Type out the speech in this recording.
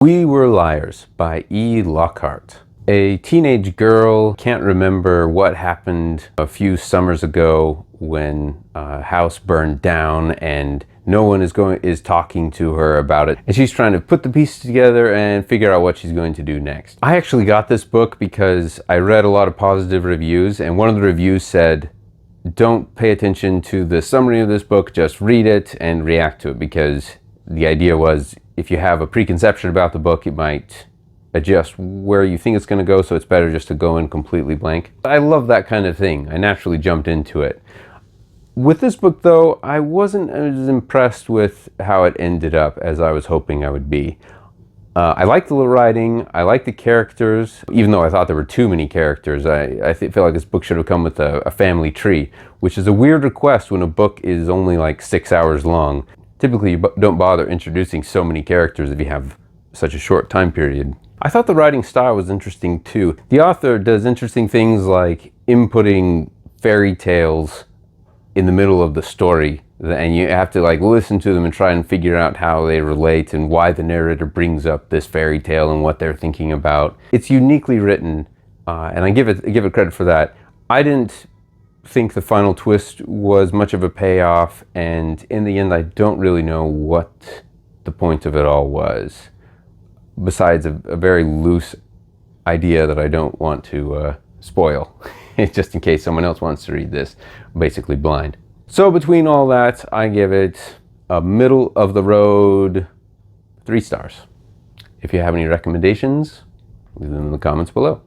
We Were Liars by Lockhart. A teenage girl can't remember what happened a few summers ago when a house burned down and no one is talking to her about it, and she's trying to put the pieces together and figure out what she's going to do next. I actually got this book because I read a lot of positive reviews, and one of the reviews said, don't pay attention to the summary of this book, just read it and react to it, because the idea was if you have a preconception about the book, it might adjust where you think it's going to go, so it's better just to go in completely blank. I love that kind of thing. I naturally jumped into it. With this book, though, I wasn't as impressed with how it ended up as I was hoping I would be. I liked the writing, I liked the characters, even though I thought there were too many characters. I feel like this book should have come with a family tree, which is a weird request when a book is only like 6 hours long. Typically, you don't bother introducing so many characters if you have such a short time period. I thought the writing style was interesting too. The author does interesting things like inputting fairy tales in the middle of the story, and you have to like listen to them and try and figure out how they relate and why the narrator brings up this fairy tale and what they're thinking about. It's uniquely written, and I give it credit for that. I didn't think the final twist was much of a payoff, and in the end I don't really know what the point of it all was, besides a very loose idea that I don't want to spoil just in case someone else wants to read this, basically blind. So between all that, I give it a middle of the road 3 stars. If you have any recommendations, leave them in the comments below.